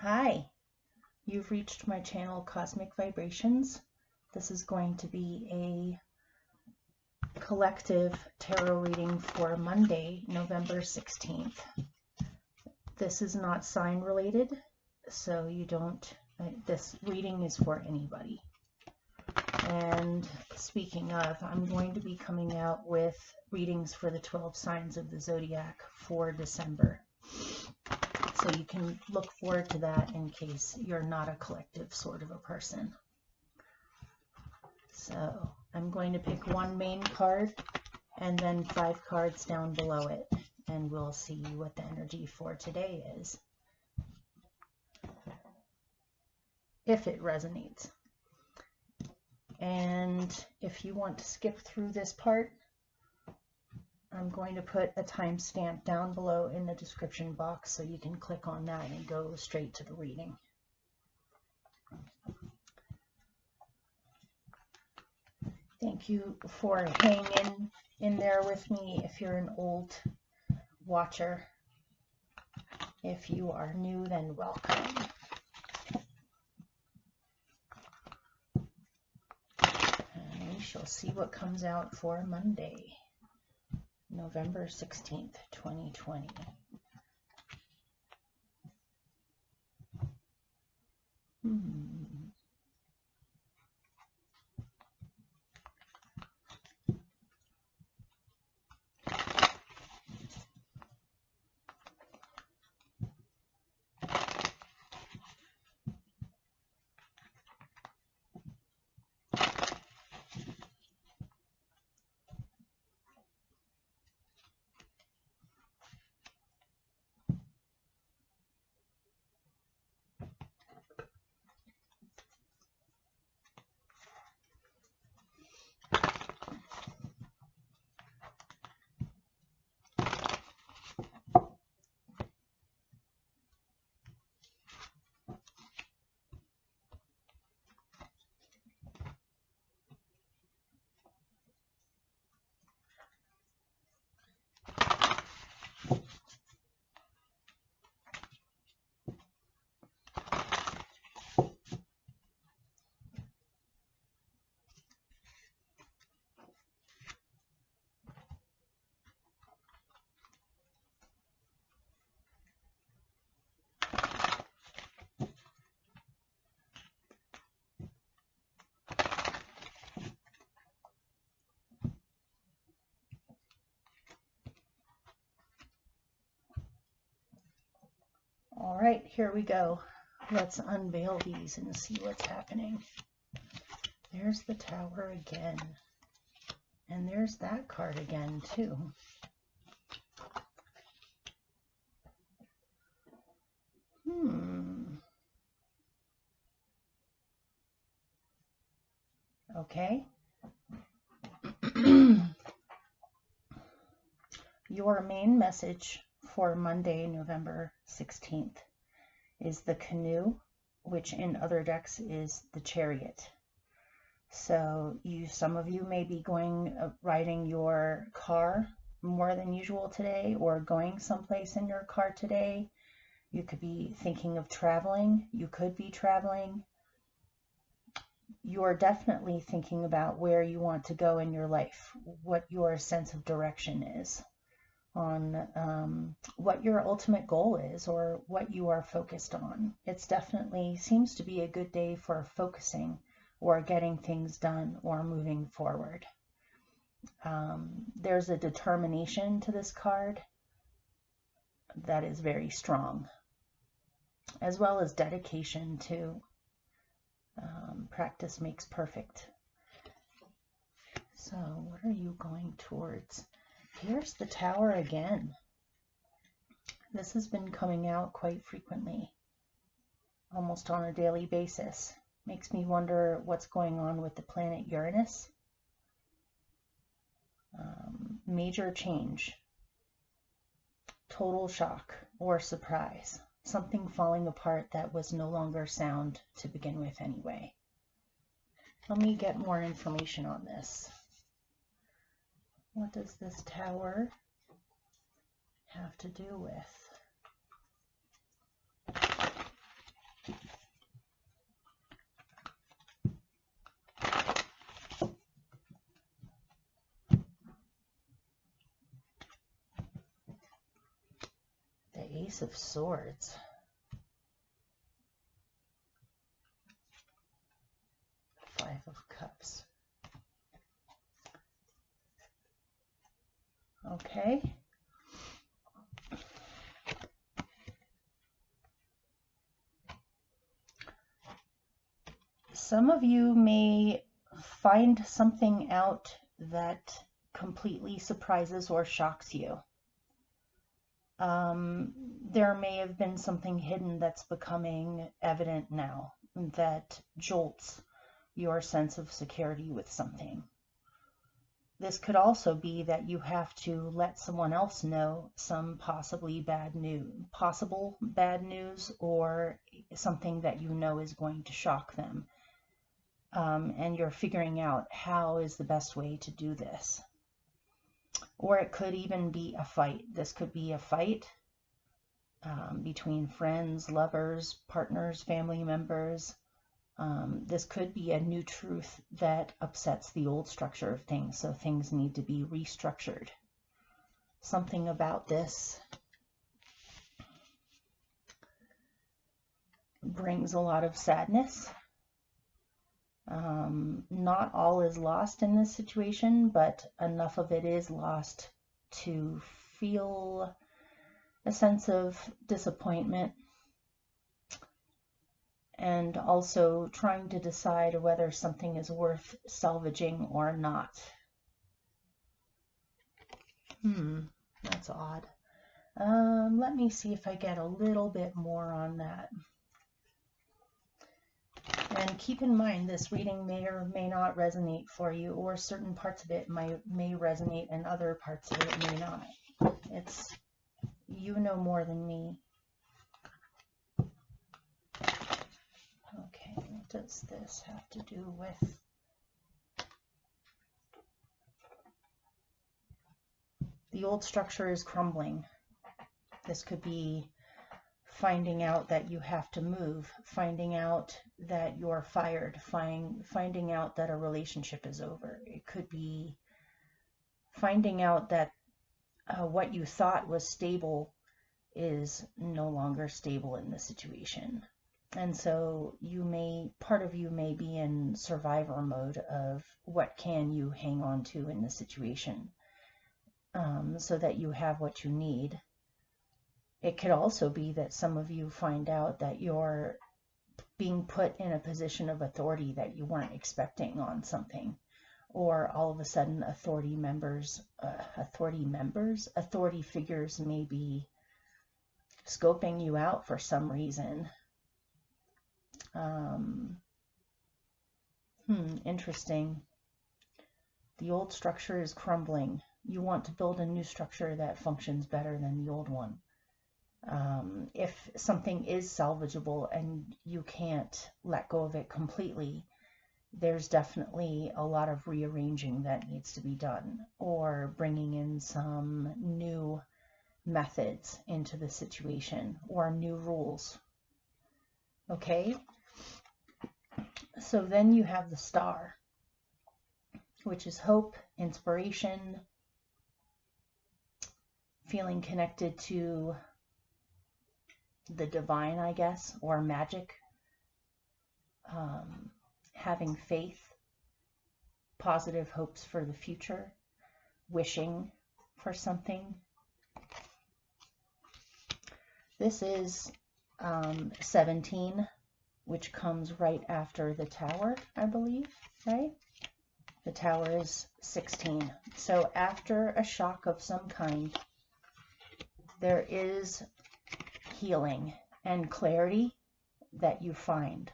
Hi, you've reached my channel Cosmic Vibrations. This is going to be a collective tarot reading for Monday, November 16th. This is not sign related, so you don't, this reading is for anybody. And speaking of, I'm going to be coming out with readings for the 12 signs of the zodiac for December. So you can look forward to that in case you're not a collective sort of a person. So I'm going to pick one main card and then 5 cards down below it, and we'll see what the energy for today is, if it resonates. And if you want to skip through this part, I'm going to put a timestamp down below in the description box so you can click on that and go straight to the reading. Thank you for hanging in there with me if you're an old watcher. If you are new, then welcome. And we shall see what comes out for Monday, November 16th, 2020. All right, here we go. Let's unveil these and see what's happening. There's the Tower again. And there's that card again, too. Okay. Your main message for Monday, November 16th is the Canoe, which in other decks is the Chariot. So some of you may be riding your car more than usual today, or going someplace in your car today. You could be thinking of traveling. You could be traveling. You're definitely thinking about where you want to go in your life, what your sense of direction is, on what your ultimate goal is, or what you are focused on. It's definitely seems to be a good day for focusing or getting things done or moving forward. There's a determination to this card that is very strong, as well as dedication too. Practice makes perfect. So what are you going towards? Here's the Tower again. This has been coming out quite frequently, almost on a daily basis. Makes me wonder what's going on with the planet Uranus. Major change, total shock or surprise, something falling apart that was no longer sound to begin with anyway. Let me get more information on this. What does this Tower have to do with? Ace of Swords. Five of Cups. Okay. Some of you may find something out that completely surprises or shocks you. There may have been something hidden that's becoming evident now that jolts your sense of security with something. This could also be that you have to let someone else know some possible bad news, or something that you know is going to shock them. And you're figuring out how is the best way to do this. Or it could even be a fight. This could be a fight between friends, lovers, partners, family members. This could be a new truth that upsets the old structure of things, so things need to be restructured. Something about this brings a lot of sadness. Not all is lost in this situation, but enough of it is lost to feel a sense of disappointment, and also trying to decide whether something is worth salvaging or not. That's odd. Let me see if I get a little bit more on that. And keep in mind, this reading may or may not resonate for you, or certain parts of it may resonate and other parts of it may not. It's, you know more than me. Okay, what does this have to do with? The old structure is crumbling. This could be finding out that you have to move, finding out that you're fired, finding out that a relationship is over. It could be finding out that what you thought was stable is no longer stable in the situation. And so part of you may be in survivor mode of what can you hang on to in the situation, so that you have what you need. It could also be that some of you find out that you're being put in a position of authority that you weren't expecting on something, or all of a sudden authority figures may be scoping you out for some reason. Interesting. The old structure is crumbling. You want to build a new structure that functions better than the old one. If something is salvageable and you can't let go of it completely, there's definitely a lot of rearranging that needs to be done, or bringing in some new methods into the situation, or new rules. Okay? So then you have the Star, which is hope, inspiration, feeling connected to the divine, I guess, or magic, having faith, positive hopes for the future, wishing for something. This is 17, which comes right after the Tower, I believe, right? The Tower is 16. So after a shock of some kind, there is healing and clarity that you find.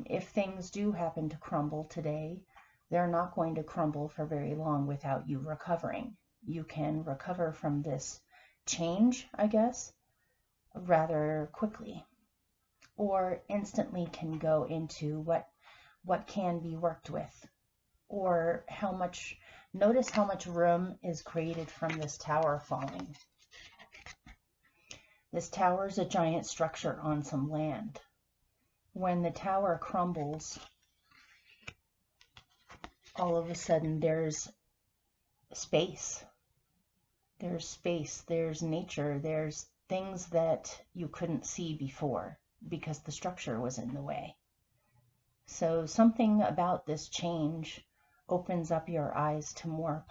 If things do happen to crumble today, they're not going to crumble for very long without you recovering. You can recover from this change, I guess, rather quickly, or instantly can go into what can be worked with, or notice how much room is created from this tower falling. This tower is a giant structure on some land. When the tower crumbles, all of a sudden there's space. There's space, there's nature, there's things that you couldn't see before because the structure was in the way. So something about this change opens up your eyes to more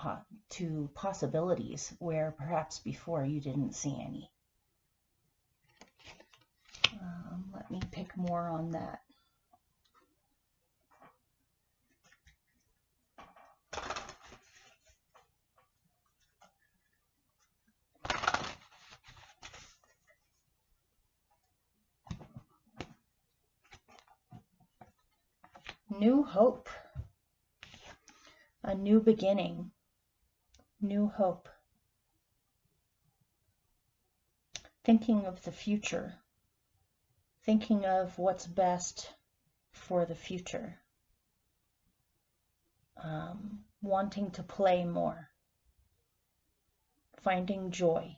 to possibilities where perhaps before you didn't see any. Let me pick more on that. New hope, a new beginning, new hope. Thinking of the future, thinking of what's best for the future, wanting to play more, finding joy.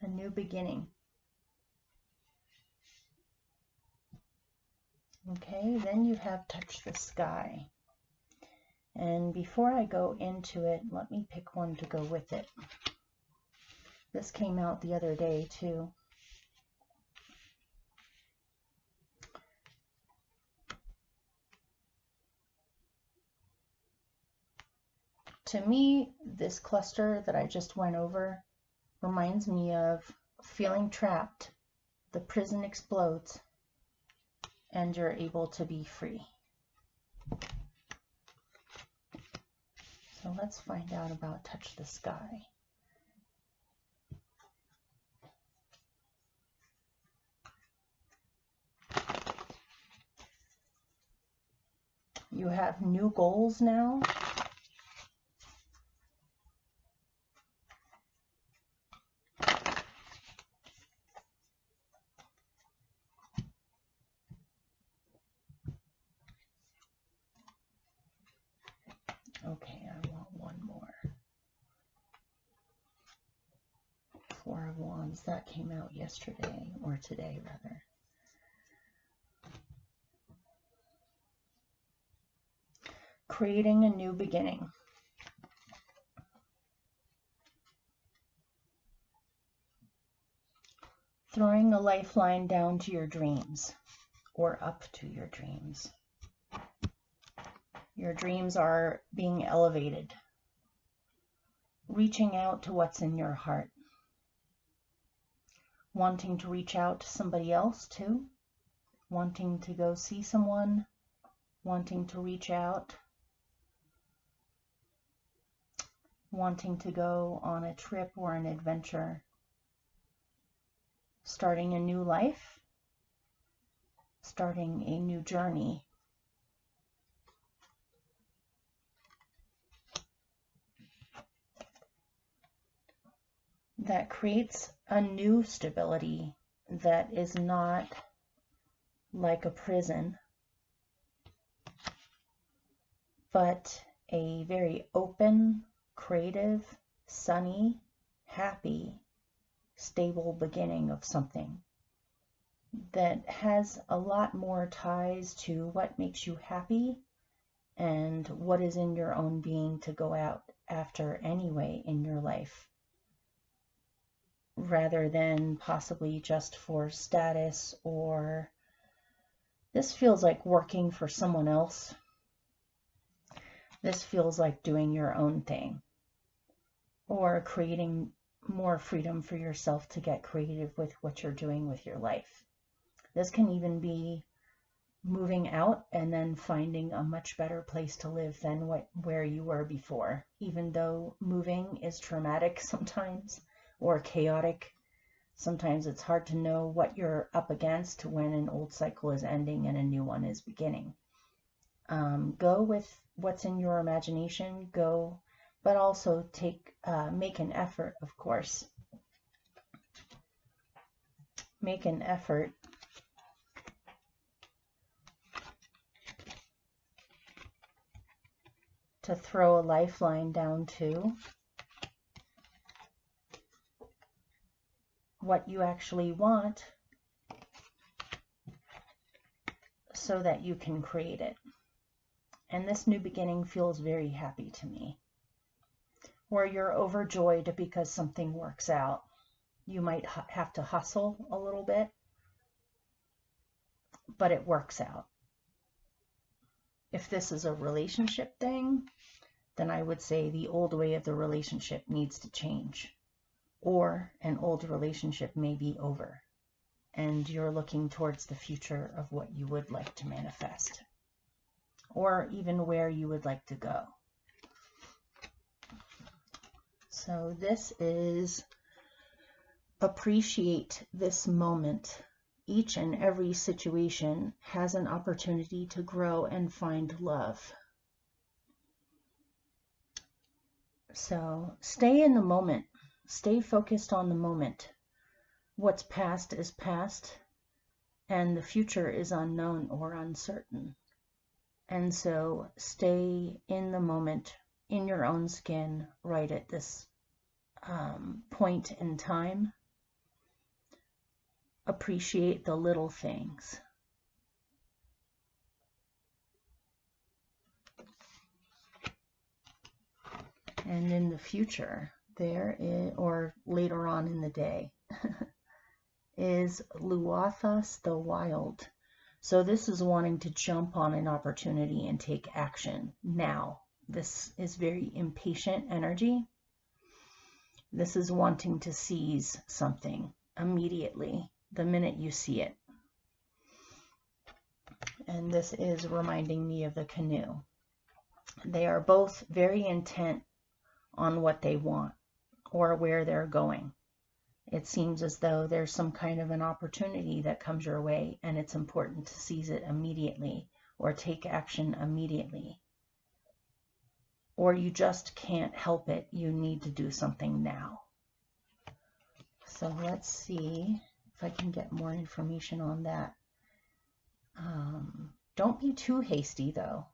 A new beginning. Okay, then you have Touch the Sky. And before I go into it, let me pick one to go with it. This came out the other day too. To me, this cluster that I just went over reminds me of feeling trapped. The prison explodes and you're able to be free. So let's find out about Touch the Sky. You have new goals now. Okay, I want one more. Four of Wands, that came out yesterday, or today rather. Creating a new beginning. Throwing a lifeline down to your dreams, or up to your dreams. Your dreams are being elevated. Reaching out to what's in your heart. Wanting to reach out to somebody else too. Wanting to go see someone. Wanting to reach out. Wanting to go on a trip or an adventure. Starting a new life. Starting a new journey. That creates a new stability that is not like a prison, but a very open, creative, sunny, happy, stable beginning of something that has a lot more ties to what makes you happy and what is in your own being to go out after anyway in your life, rather than possibly just for status. Or this feels like working for someone else. This feels like doing your own thing, or creating more freedom for yourself to get creative with what you're doing with your life. This can even be moving out and then finding a much better place to live than where you were before, even though moving is traumatic sometimes or chaotic. Sometimes it's hard to know what you're up against when an old cycle is ending and a new one is beginning. Go with what's in your imagination, but also make an effort, of course. Make an effort to throw a lifeline down to what you actually want so that you can create it. And this new beginning feels very happy to me. or you're overjoyed because something works out. You might have to hustle a little bit, but it works out. If this is a relationship thing, then I would say the old way of the relationship needs to change, or an old relationship may be over and you're looking towards the future of what you would like to manifest, or even where you would like to go. So this is appreciate this moment. Each and every situation has an opportunity to grow and find love. So stay in the moment. Stay focused on the moment. What's past is past, and the future is unknown or uncertain. And so stay in the moment, in your own skin, right at this point in time. Appreciate the little things. And in the future, there is, or later on in the day, is Luathas the Wild. So this is wanting to jump on an opportunity and take action now. This is very impatient energy. This is wanting to seize something immediately, the minute you see it. And this is reminding me of the canoe. They are both very intent on what they want or where they're going. It seems as though there's some kind of an opportunity that comes your way, and it's important to seize it immediately or take action immediately. Or you just can't help it. You need to do something now. So let's see if I can get more information on that. Don't be too hasty, though.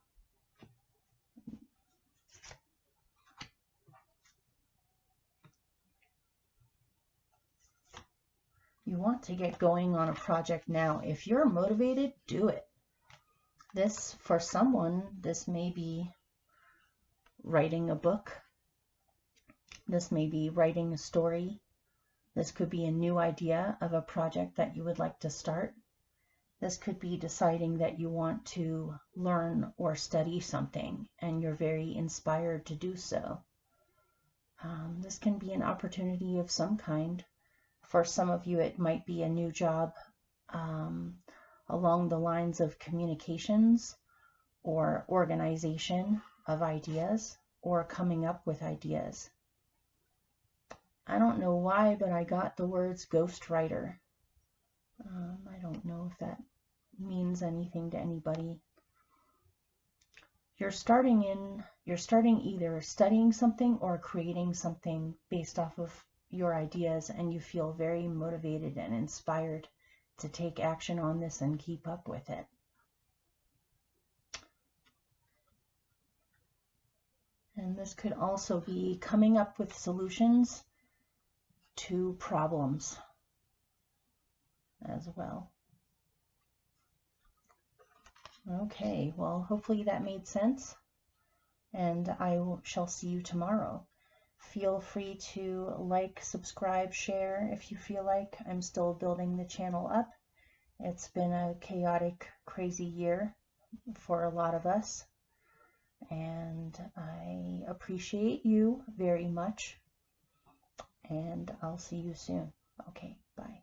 You want to get going on a project now. If you're motivated, do it. This, for someone, this may be writing a book. This may be writing a story. This could be a new idea of a project that you would like to start. This could be deciding that you want to learn or study something and you're very inspired to do so. This can be an opportunity of some kind. For some of you, it might be a new job along the lines of communications or organization of ideas or coming up with ideas. I don't know why, but I got the words ghostwriter. I don't know if that means anything to anybody. You're starting either studying something or creating something based off of your ideas, and you feel very motivated and inspired to take action on this and keep up with it. And this could also be coming up with solutions to problems as well. Okay, well, hopefully that made sense, and I shall see you tomorrow. Feel free to like, subscribe, share if you feel like. I'm still building the channel up. It's been a chaotic, crazy year for a lot of us, and I appreciate you very much, and I'll see you soon. Okay, bye.